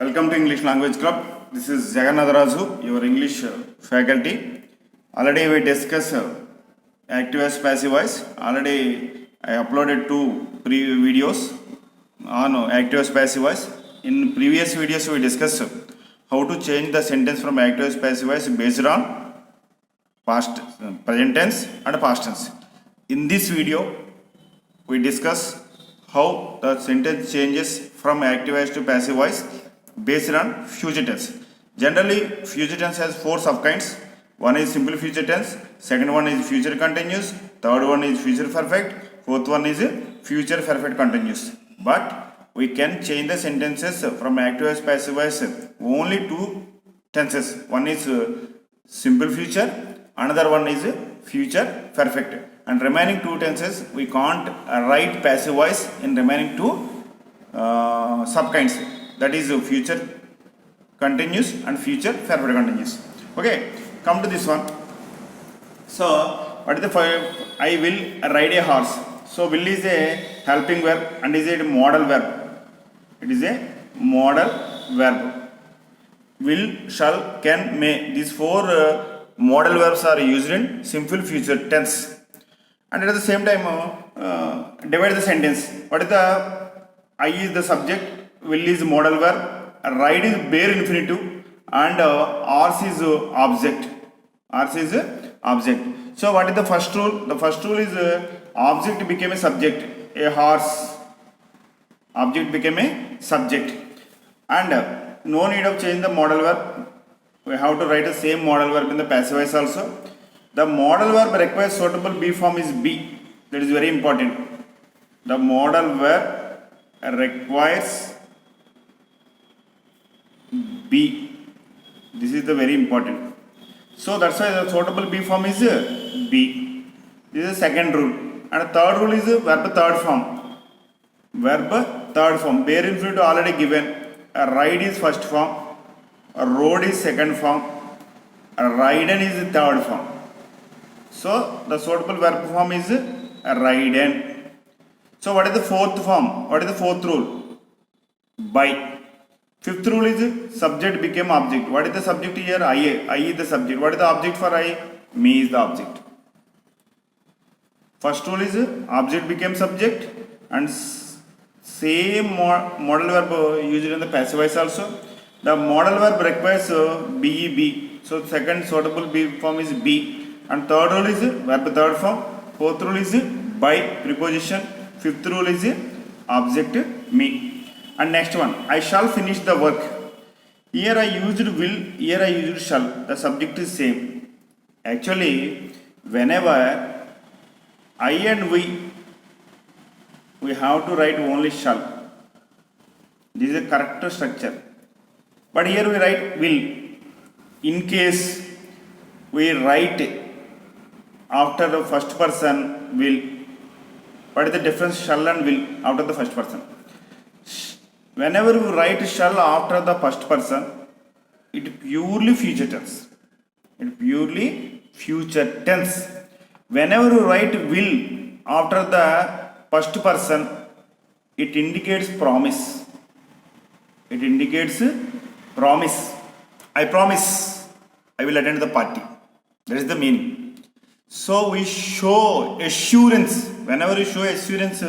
Welcome to English Language Club. This is Jagannath Raju, your English faculty. Already we discussed active voice, passive voice. Already I uploaded two videos on active voice, passive voice. In previous videos we discussed how to change the sentence from active voice, passive voice based on past, present tense and past tense. In this video we discuss how the sentence changes from active voice to passive voice based on future tense. Generally, future tense has four subkinds. One is simple future tense, second one is future continuous, third one is future perfect, fourth one is future perfect continuous. But we can change the sentences from active voice, passive voice only two tenses. One is simple future, another one is future perfect. And remaining two tenses we can't write passive voice in remaining two subkinds. That is future continuous and future perfect continuous. Okay, come to this one. So what is the I will ride a horse. So will is a helping verb and is a modal verb. It is a modal verb. Will, shall, can, may. These four modal verbs are used in simple future tense. And at the same time divide the sentence. What is the I is the subject, will is modal verb, ride is bare infinitive, and ars is object. Ars is object. So what is the first rule? The first rule is object became a subject. A horse, object became a subject, and no need of change the modal verb. We have to write the same modal verb in the passive voice also. The modal verb requires suitable be form is be. That is very important. The modal verb requires be. This is the very important. So that's why the suitable be form is be. This is the second rule. And the third rule is verb third form. Verb third form. Bare infinitive already given. A ride is first form. A road is second form. A ridden is third form. So the suitable verb form is ridden. So what is the fourth form? What is the fourth rule? By. Fifth rule is subject became object. What is the subject here? I is the subject. What is the object for I? Me is the object. First rule is object became subject, and same modal verb used in the passive voice also. The modal verb requires be. So second suitable be form is be. And third rule is verb third form. Fourth rule is by preposition. Fifth rule is object me. And next one, I shall finish the work. Here I used will, here I used shall. The subject is same. Actually, whenever I and we have to write only shall. This is a correct structure. But here we write will. In case we write after the first person will, what is the difference shall and will after the first person? Whenever we write shall after the first person, it purely future tense. It purely future tense. Whenever we write will after the first person, it indicates promise. It indicates promise. I promise I will attend the party. That is the meaning. So we show assurance. Whenever we show assurance,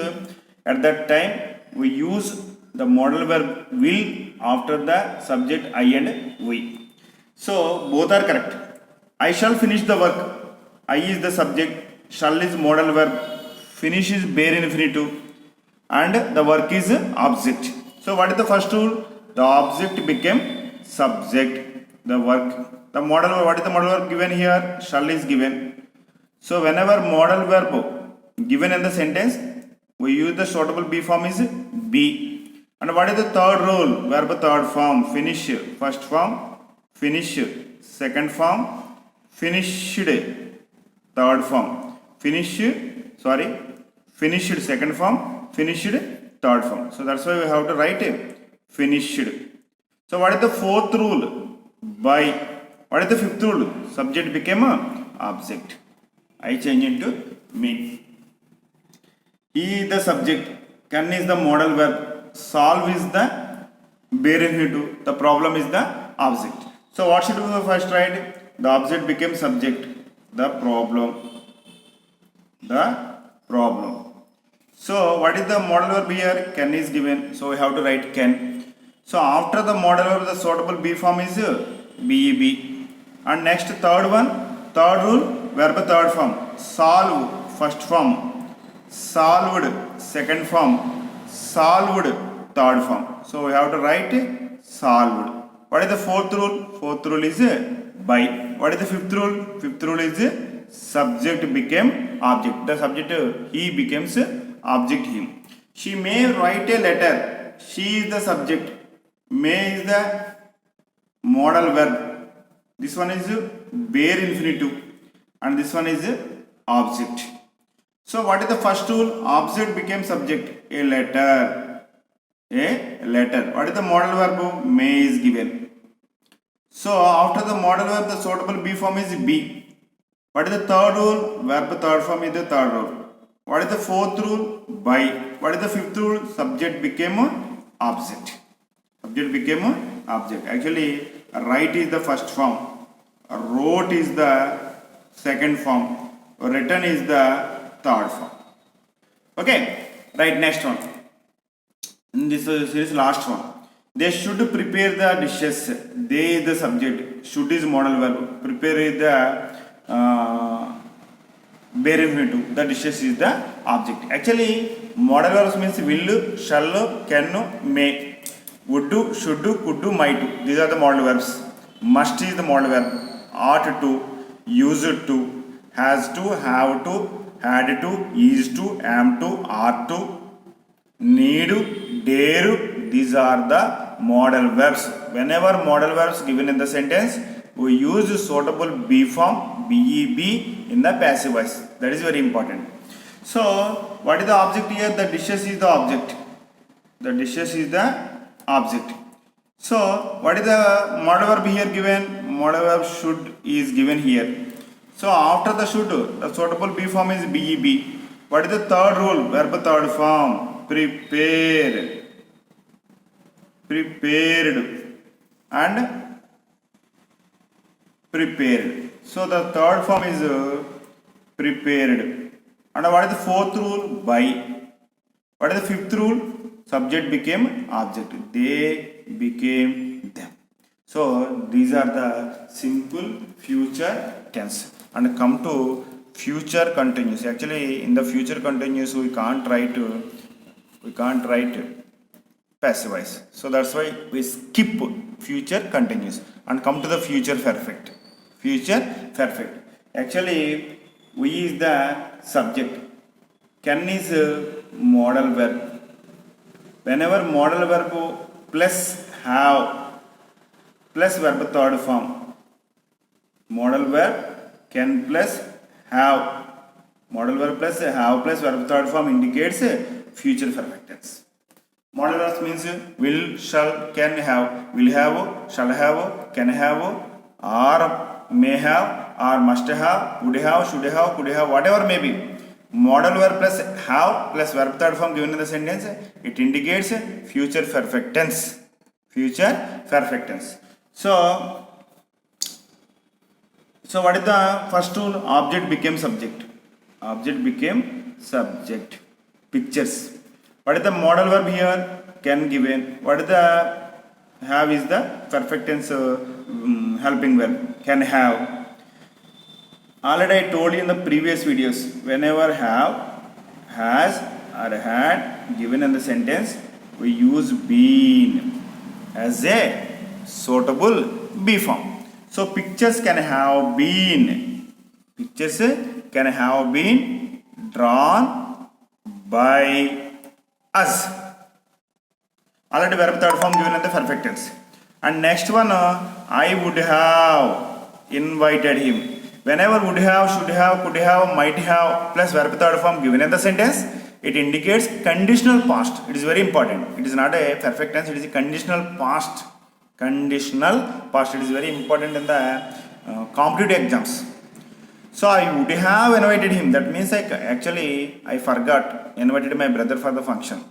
at that time we use the modal verb will after the subject I and we. So both are correct. I shall finish the work. I is the subject. Shall is modal verb. Finish is bare infinitive. And the work is object. So what is the first rule? The object became subject. The work. The modal verb. What is the modal verb given here? Shall is given. So whenever modal verb given in the sentence, we use the suitable be form is be. And what is the third rule? Verb third form. Finish. First form. Finish. Second form. Finished. Third form. Finished second form. Finished third form. So that's why we have to write finished. So what is the fourth rule? By. What is the fifth rule? Subject became a object. I change into me. He is the subject. Can is the modal verb. Solve is the bare infinitive, the problem is the object. So what should we first write? The object became subject, the problem. So what is the modal verb here? Can is given, so we have to write can. So after the modal verb, the suitable be form is beb. And next third one, third rule, verb third form. Solve first form, solved second form, solved third form. So we have to write solved. What is the fourth rule? Fourth rule is by. What is the fifth rule? Fifth rule is subject became object. The subject he becomes object him. She may write a letter. She is the subject. May is the modal verb. This one is bare infinitive and this one is object. So what is the first rule? Object became subject. A letter. A letter. What is the modal verb? May is given. So after the modal verb, the suitable be form is be. What is the third rule? Verb third form is the third rule. What is the fourth rule? By. What is the fifth rule? Subject became object. Subject became object. Actually, write is the first form. Wrote is the second form. Written is the third form. Okay. Right. Next one. In this series, last one. They should prepare the dishes. They is the subject. Should is modal verb. Prepare is the bare infinitive. The dishes is the object. Actually, modal verbs means will, shall, can, may. Would do, should do, could do, might do. These are the modal verbs. Must is the modal verb. Ought to, used to, has to, have to, had to, is to, am to, are to, need, dare. These are the modal verbs. Whenever modal verbs given in the sentence, we use suitable be form, beb, in the passive voice. That is very important. So what is the object here? The dishes is the object. The dishes is the object. So what is the modal verb here given? Modal verb should is given here. So after the should, the suitable be form is beb. What is the third rule? Verb third form. Prepare. Prepared and prepared. So the third form is prepared. And what is the fourth rule? By. What is the fifth rule? Subject became object. They became them. So these are the simple future tense. And come to future continuous. Actually, in the future continuous, we can't write passive voice. So that's why we skip future continuous and come to the future perfect. Future perfect. Actually, we is the subject. Can is a modal verb. Whenever modal verb plus have plus verb third form. Modal verb can plus have. Modal verb plus have plus verb third form indicates future perfect tense. Modal verbs means will, shall, can have, will have, shall have, can have, or may have, or must have, would have, should have, could have, whatever may be. Modal verb plus have plus verb third form given in the sentence, it indicates future perfect tense. Future perfect tense. So what is the first rule? Object became subject. Object became subject. Pictures. What is the modal verb here? Can given. What is the have is the perfect tense helping verb. Can have. Already I told you in the previous videos, whenever have, has or had given in the sentence, we use been as a suitable be form. So pictures can have been. Pictures can have been drawn by us. Already verb third form given in the perfect tense. And next one, I would have invited him. Whenever would have, should have, could have, might have plus verb third form given in the sentence, it indicates conditional past. It is very important. It is not a perfect tense, it is a conditional past. Conditional past. It is very important in the competitive exams. So I would have invited him. That means I forgot invited my brother for the function.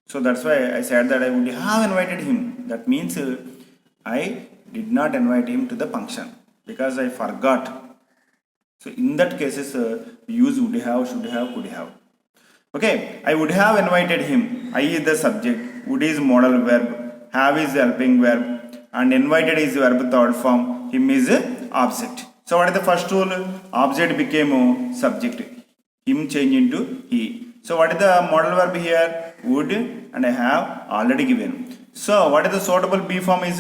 So that's why I said that I would have invited him. That means I did not invite him to the function because I forgot. So in that cases, we use would have, should have, could have. Okay, I would have invited him. I is the subject, would is modal verb, have is helping verb, and invited is verb third form, him is object. So what is the first rule? Object became subject. Him change into he. So what is the modal verb here? Would and I have already given. So what is the suitable be form is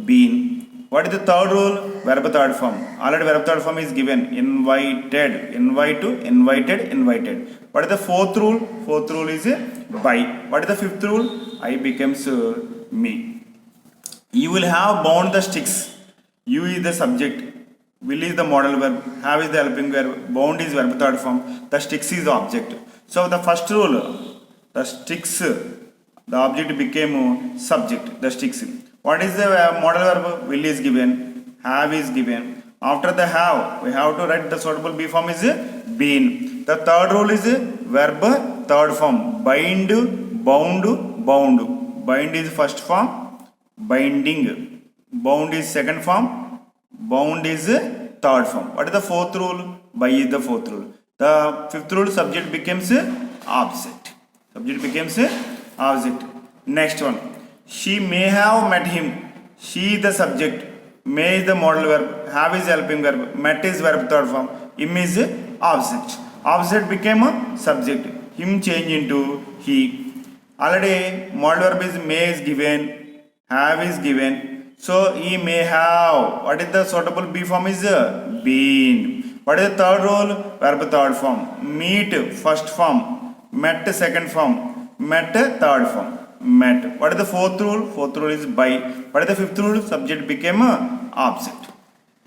been. What is the third rule? Verb third form. Already verb third form is given. Invited. Invite to invited. Invited. What is the fourth rule? Fourth rule is by. What is the fifth rule? I becomes me. You will have bound the sticks. You is the subject. Will is the modal verb. Have is the helping verb. Bound is verb third form. The sticks is the object. So the first rule, the sticks, the object became subject. The sticks. What is the modal verb? Will is given. Have is given. After the have, we have to write the suitable be form is been. The third rule is verb third form. Bind, bound, bound. Bind is first form. Binding. Bound is second form. Bound is third form. What is the fourth rule? By is the fourth rule. The fifth rule, subject becomes object. Subject becomes object. Next one. She may have met him. She is the subject. May is the modal verb. Have is helping verb. Met is verb third form. Him is object. Object became a subject. Him change into he. Already modal verb is may is given. Have is given. So he may have. What is the suitable be form is been. What is the third rule? Verb third form. Meet first form. Met second form. Met third form. Met. What is the fourth rule? Fourth rule is by. What is the fifth rule? Subject became a object.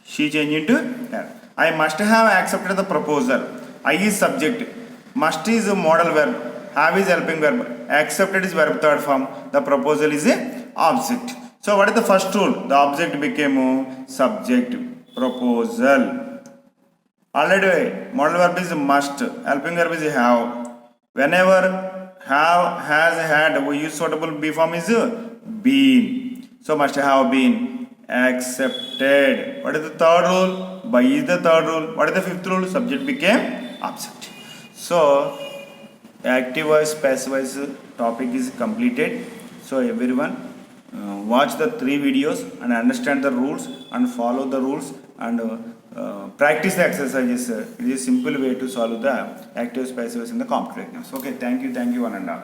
She changed into her. I must have accepted the proposal. I is subject. Must is a modal verb. Have is helping verb. Accepted is verb third form. The proposal is a object. So what is the first rule? The object became a subject. Proposal. Already modal verb is must. Helping verb is have. Whenever have, has, had, we use suitable be form is been. So must have been accepted. What is the third rule? By is the third rule. What is the fifth rule? Subject became object. So active voice, passive voice topic is completed. So everyone watch the 3 videos and understand the rules and follow the rules and practice the exercises. It is a simple way to solve the active passive voice in the competitive exams. Okay, thank you one and all.